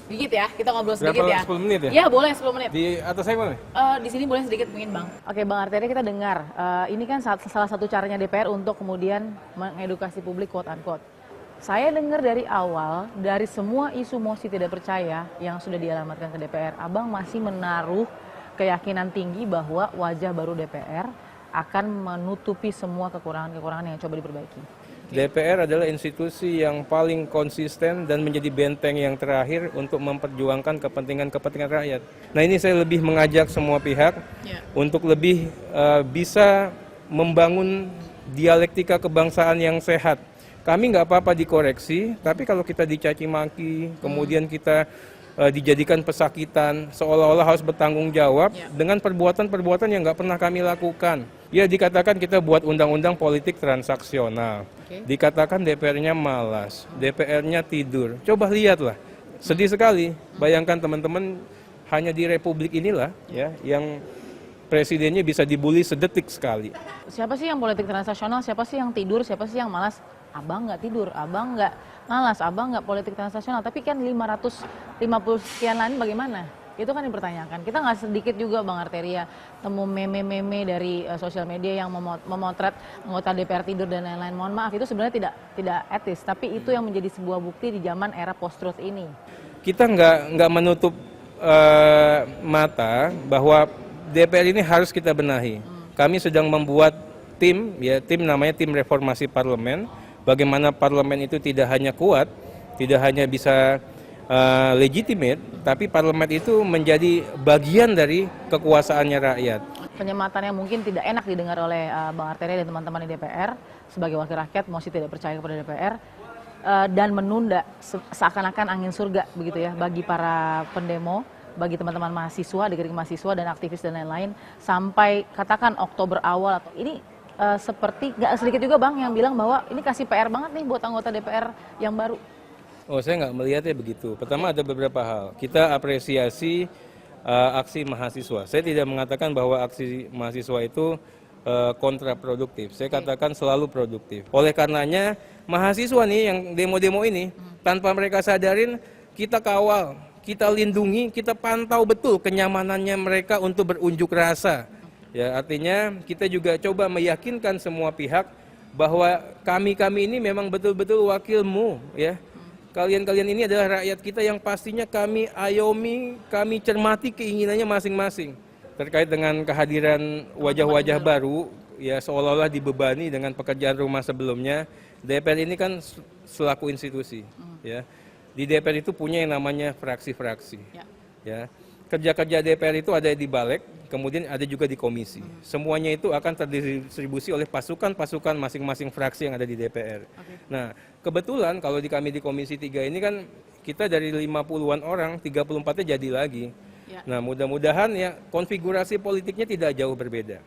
Dikit ya, kita ngobrol sedikit Berapa, ya. 10 menit ya? Iya, boleh 10 menit. Di atas saya mana? Di sini boleh sedikit mungkin Bang. Oke Bang Arteria, kita dengar, ini kan salah satu caranya DPR untuk kemudian mengedukasi publik quote unquote. Saya dengar dari awal, dari semua isu mosi tidak percaya yang sudah dialamatkan ke DPR, Abang masih menaruh keyakinan tinggi bahwa wajah baru DPR akan menutupi semua kekurangan-kekurangan yang coba diperbaiki. DPR adalah institusi yang paling konsisten dan menjadi benteng yang terakhir untuk memperjuangkan kepentingan rakyat. Nah, ini saya lebih mengajak semua pihak untuk lebih bisa membangun dialektika kebangsaan yang sehat. Kami nggak apa-apa dikoreksi, tapi kalau kita dicaci maki, kemudian kita dijadikan pesakitan, seolah-olah harus bertanggung jawab dengan perbuatan-perbuatan yang nggak pernah kami lakukan. Ya, dikatakan kita buat undang-undang politik transaksional. Dikatakan DPR-nya malas, DPR-nya tidur. Coba lihatlah, sedih sekali. Bayangkan teman-teman, hanya di Republik inilah ya yang presidennya bisa dibully sedetik sekali. Siapa sih yang politik transaksional, siapa sih yang tidur, siapa sih yang malas? Abang nggak tidur, abang nggak malas, abang nggak politik transaksional. Tapi kan 550 sekian lain bagaimana? Itu kan dipertanyakan. Kita nggak sedikit juga Bang Arteria temu meme-meme dari sosial media yang memotret anggota DPR tidur dan lain-lain. Mohon maaf, itu sebenarnya tidak etis. Tapi itu yang menjadi sebuah bukti di zaman era post-truth ini. Kita nggak menutup mata bahwa DPR ini harus kita benahi. Kami sedang membuat tim namanya tim reformasi parlemen. Bagaimana parlemen itu tidak hanya kuat, tidak hanya bisa legitimate, tapi parlemen itu menjadi bagian dari kekuasaannya rakyat. Penyematan yang mungkin tidak enak didengar oleh Bang Arteria dan teman-teman di DPR sebagai wakil rakyat, mosi tidak percaya kepada DPR dan menunda seakan-akan angin surga begitu ya bagi para pendemo, bagi teman-teman mahasiswa, adik-adik mahasiswa dan aktivis dan lain-lain sampai katakan Oktober awal atau ini seperti nggak sedikit juga Bang yang bilang bahwa ini kasih PR banget nih buat anggota DPR yang baru. Oh, saya nggak melihatnya begitu. Pertama ada beberapa hal. Kita apresiasi aksi mahasiswa. Saya tidak mengatakan bahwa aksi mahasiswa itu kontraproduktif. Saya katakan selalu produktif. Oleh karenanya mahasiswa nih yang demo-demo ini tanpa mereka sadarin kita kawal, kita lindungi, kita pantau betul kenyamanannya mereka untuk berunjuk rasa. Ya, artinya kita juga coba meyakinkan semua pihak bahwa kami ini memang betul-betul wakilmu ya. Kalian ini adalah rakyat kita yang pastinya kami ayomi, kami cermati keinginannya masing-masing. Terkait dengan kehadiran wajah-wajah baru, ya seolah-olah dibebani dengan pekerjaan rumah sebelumnya. DPR ini kan selaku institusi, ya. Di DPR itu punya yang namanya fraksi-fraksi, ya. Kerja-kerja DPR itu ada di Balek, kemudian ada juga di komisi. Semuanya itu akan terdistribusi oleh pasukan-pasukan masing-masing fraksi yang ada di DPR. Nah, kebetulan kalau kami di Komisi 3 ini kan kita dari 50-an orang, 34-nya jadi lagi. Nah, mudah-mudahan ya konfigurasi politiknya tidak jauh berbeda.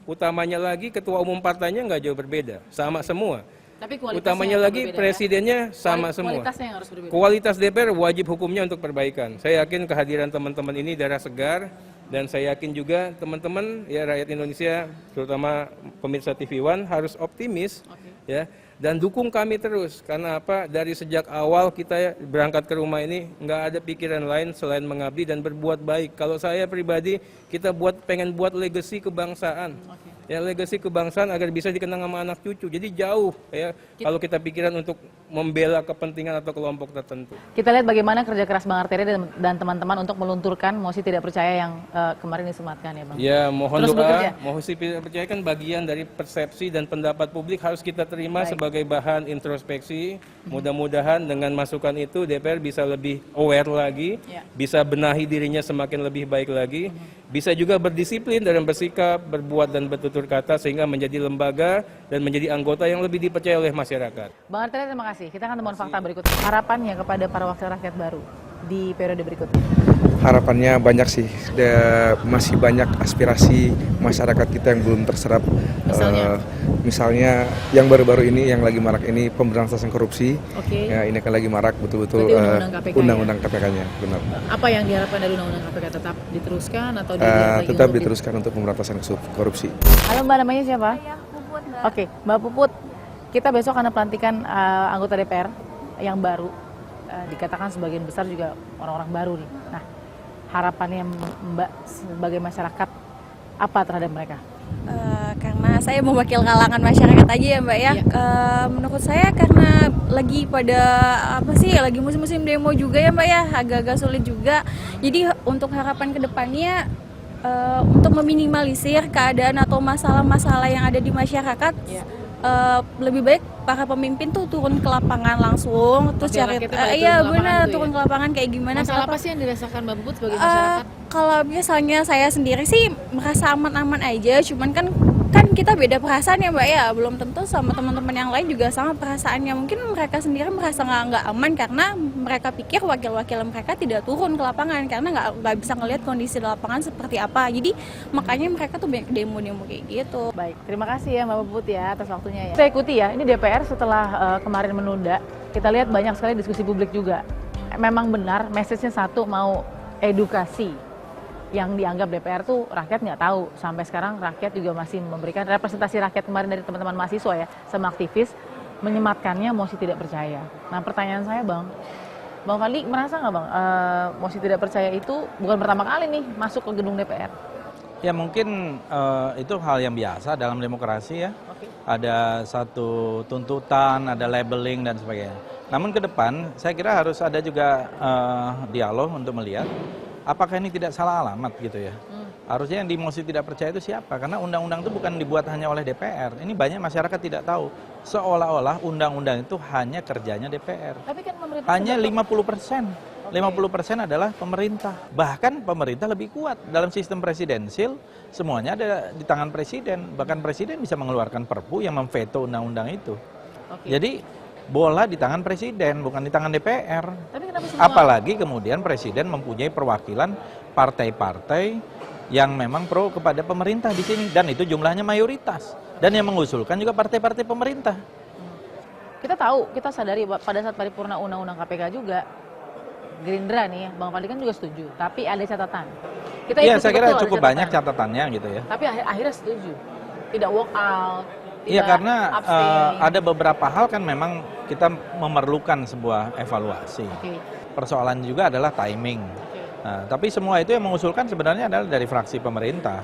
Utamanya lagi ketua umum partainya nggak jauh berbeda, sama semua. Tapi utamanya lagi berbeda, presidennya sama semua. Kualitasnya yang harus berbeda. Kualitas DPR wajib hukumnya untuk perbaikan. Saya yakin kehadiran teman-teman ini darah segar dan saya yakin juga teman-teman ya rakyat Indonesia terutama pemirsa TV One harus optimis ya dan dukung kami terus karena apa dari sejak awal kita berangkat ke rumah ini nggak ada pikiran lain selain mengabdi dan berbuat baik. Kalau saya pribadi kita pengen buat legacy kebangsaan. Ya legasi kebangsaan agar bisa dikenang sama anak cucu. Jadi jauh ya kalau kita pikiran untuk membela kepentingan atau kelompok tertentu. Kita lihat bagaimana kerja keras Bang Arteria dan teman-teman untuk melunturkan mosi tidak percaya yang kemarin disematkan ya Bang. Ya mohon terus doa, bekerja. mosi tidak percaya kan bagian dari persepsi dan pendapat publik harus kita terima sebagai bahan introspeksi. Mudah-mudahan dengan masukan itu DPR bisa lebih aware lagi, bisa benahi dirinya semakin lebih baik lagi, bisa juga berdisiplin dalam bersikap, berbuat dan bertutur kata sehingga menjadi lembaga dan menjadi anggota yang lebih dipercaya oleh masyarakat. Bang Arteria terima kasih. Kita akan temukan fakta berikut. Harapannya kepada para wakil rakyat baru di periode berikutnya. Harapannya banyak sih. Masih banyak aspirasi masyarakat kita yang belum terserap. Misalnya yang baru-baru ini yang lagi marak ini pemberantasan korupsi. Ya, ini kan lagi marak betul-betul undang-undang KPK-nya, benar. Apa yang diharapkan dari undang-undang KPK tetap diteruskan atau tetap diteruskan untuk pemberantasan korupsi. Halo Mbak, namanya siapa? Saya Puput, Mbak. Oke, Mbak Puput. Kita besok akan pelantikan anggota DPR yang baru. dikatakan sebagian besar juga orang-orang baru nih. Nah, harapannya Mbak sebagai masyarakat apa terhadap mereka? Karena saya mewakil kalangan masyarakat aja ya Mbak ya. Menurut saya karena lagi pada lagi musim-musim demo juga ya Mbak ya, agak-agak sulit juga. Jadi untuk harapan kedepannya untuk meminimalisir keadaan atau masalah-masalah yang ada di masyarakat, lebih baik para pemimpin tuh turun ke lapangan langsung, terus cari turun ke lapangan kayak gimana. Masalah apa sih yang dirasakan Mbak Puput sebagai masyarakat? Kalau misalnya saya sendiri sih merasa aman-aman aja, cuman kan kita beda perasaan ya Mbak ya, belum tentu sama teman-teman yang lain juga sama perasaannya. Mungkin mereka sendiri merasa nggak aman karena mereka pikir wakil-wakil mereka tidak turun ke lapangan karena nggak bisa ngelihat kondisi di lapangan seperti apa. Jadi makanya mereka tuh banyak demo-demo kayak gitu. Baik, terima kasih ya Mbak Puput ya atas waktunya ya. Saya ikuti ya, ini DPR setelah kemarin menunda, kita lihat banyak sekali diskusi publik juga. Memang benar, message-nya satu, mau edukasi. Yang dianggap DPR tuh rakyat nggak tahu. Sampai sekarang rakyat juga masih memberikan representasi rakyat kemarin dari teman-teman mahasiswa ya, sama aktivis, menyematkannya mosi tidak percaya. Nah pertanyaan saya Bang Fadli merasa nggak Bang, mosi tidak percaya itu bukan pertama kali nih masuk ke gedung DPR? Ya mungkin itu hal yang biasa dalam demokrasi ya. Ada satu tuntutan, ada labeling dan sebagainya. Namun ke depan saya kira harus ada juga dialog untuk melihat apakah ini tidak salah alamat gitu ya. Harusnya yang di mosi tidak percaya itu siapa? Karena undang-undang itu bukan dibuat hanya oleh DPR. Ini banyak masyarakat tidak tahu. Seolah-olah undang-undang itu hanya kerjanya DPR. Tapi kan pemerintah Hanya 50%. 50% adalah pemerintah. Bahkan pemerintah lebih kuat. Dalam sistem presidensil, semuanya ada di tangan presiden. Bahkan presiden bisa mengeluarkan perpu yang memveto undang-undang itu. Jadi bola di tangan presiden, bukan di tangan DPR. Tapi kenapa semua... Apalagi kemudian presiden mempunyai perwakilan partai-partai yang memang pro kepada pemerintah di sini. Dan itu jumlahnya mayoritas. Dan yang mengusulkan juga partai-partai pemerintah. Kita tahu, kita sadari pada saat paripurna undang-undang KPK juga, Gerindra nih ya, Bang Fadli kan juga setuju. Tapi ada catatan. Iya, saya kira cukup banyak catatannya gitu ya. Tapi akhirnya setuju. Tidak walk out. Iya, karena ada beberapa hal kan memang kita memerlukan sebuah evaluasi. Persoalan juga adalah timing. Nah, tapi semua itu yang mengusulkan sebenarnya adalah dari fraksi pemerintah.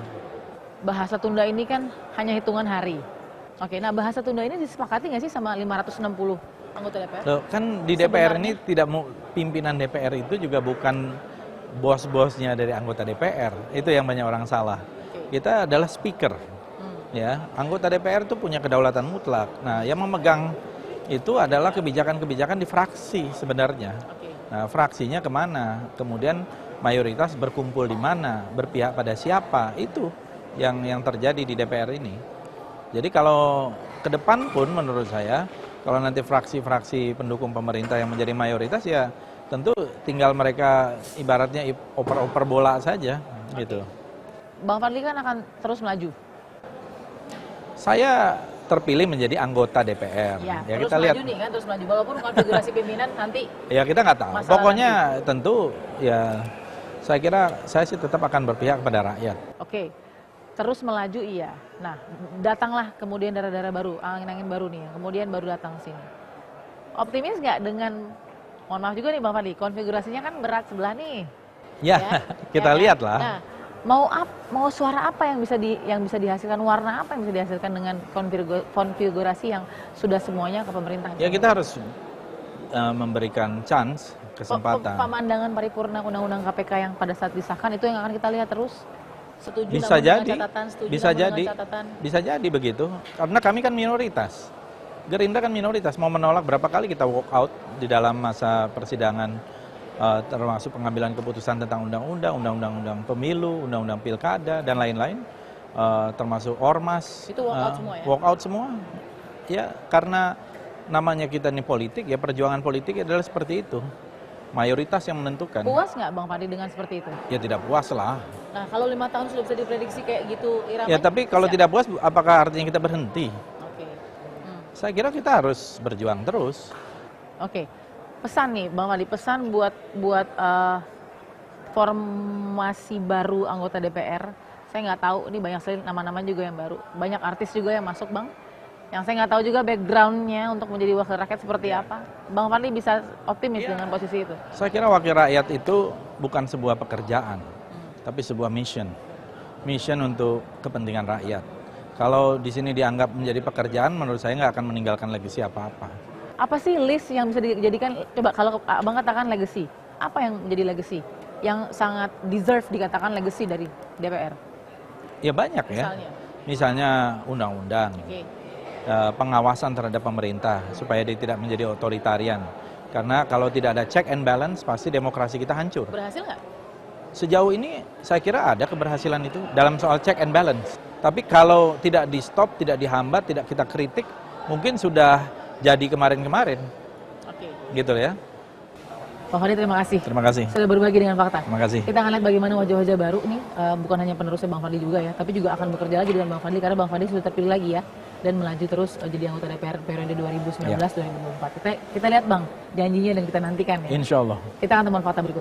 Bahasa tunda ini kan hanya hitungan hari. Nah bahasa tunda ini disepakati nggak sih sama 560 anggota DPR? Loh, kan di DPR ini tidak mau, pimpinan DPR itu juga bukan bos-bosnya dari anggota DPR. Itu yang banyak orang salah. Kita adalah speaker. Ya, anggota DPR itu punya kedaulatan mutlak. Nah, yang memegang itu adalah kebijakan-kebijakan di fraksi sebenarnya. Nah, fraksinya kemana? Kemudian mayoritas berkumpul di mana? Berpihak pada siapa? Itu yang terjadi di DPR ini. Jadi kalau ke depan pun menurut saya, kalau nanti fraksi-fraksi pendukung pemerintah yang menjadi mayoritas ya tentu tinggal mereka ibaratnya oper-oper bola saja gitu. Bang Fadli kan akan terus melaju. Saya terpilih menjadi anggota DPR. Ya kita lihat. Nih kan, terus melaju walaupun konfigurasi pimpinan nanti. Ya kita nggak tahu. Pokoknya nanti. Tentu ya saya kira saya sih tetap akan berpihak kepada rakyat. Terus melaju iya. Nah, datanglah kemudian daerah-daerah baru, angin-angin baru nih, kemudian baru datang sini. Optimis nggak dengan, mohon maaf juga nih Bang Fadli, konfigurasinya kan berat sebelah nih. Ya, kita lihat lah. Nah, mau suara apa yang bisa dihasilkan, warna apa yang bisa dihasilkan dengan konfigurasi yang sudah semuanya ke pemerintah? Ya kita harus memberikan chance, kesempatan. Pemandangan paripurna undang-undang KPK yang pada saat disahkan itu yang akan kita lihat terus. Setuju bisa jadi, catatan, bisa jadi begitu. Karena kami kan minoritas. Gerindra kan minoritas. Mau menolak berapa kali kita walk out di dalam masa persidangan, termasuk pengambilan keputusan tentang undang-undang pemilu, undang-undang pilkada dan lain-lain, termasuk ormas. Itu walk out semua ya? Walk out semua. Ya, karena namanya kita ini politik, ya perjuangan politik adalah seperti itu. Mayoritas yang menentukan. Puas nggak Bang Fadli dengan seperti itu? Ya tidak puas lah. Nah kalau 5 tahun sudah bisa diprediksi kayak gitu iramanya. Ya tapi kalau tidak puas, apakah artinya kita berhenti? Saya kira kita harus berjuang terus. Pesan nih Bang Fadli, pesan buat formasi baru anggota DPR. Saya nggak tahu, ini banyak sekali nama-nama juga yang baru. Banyak artis juga yang masuk Bang. Yang saya nggak tahu juga backgroundnya untuk menjadi wakil rakyat seperti apa. Bang Fadli bisa optimis dengan posisi itu? Saya kira wakil rakyat itu bukan sebuah pekerjaan, tapi sebuah mission. Mission untuk kepentingan rakyat. Kalau di sini dianggap menjadi pekerjaan, menurut saya nggak akan meninggalkan legacy apa-apa. Apa sih list yang bisa dijadikan, coba kalau Abang katakan legacy, apa yang menjadi legacy? Yang sangat deserve dikatakan legacy dari DPR? Ya banyak ya. Misalnya undang-undang. Pengawasan terhadap pemerintah supaya dia tidak menjadi otoritarian. Karena kalau tidak ada check and balance pasti demokrasi kita hancur. Berhasil nggak? Sejauh ini saya kira ada keberhasilan itu dalam soal check and balance. Tapi kalau tidak di stop, tidak dihambat, tidak kita kritik, mungkin sudah jadi kemarin-kemarin. Oke. Gitu ya. Bang Fadli terima kasih. Terima kasih. Sudah berbagi dengan fakta. Terima kasih. Kita akan lihat bagaimana wajah-wajah baru nih, bukan hanya penerusnya Bang Fadli juga ya, tapi juga akan bekerja lagi dengan Bang Fadli karena Bang Fadli sudah terpilih lagi ya dan melaju terus jadi anggota DPR periode 2019-2024. Kita lihat Bang janjinya dan kita nantikan ya. Insya Allah. Kita akan temuan fakta berikut.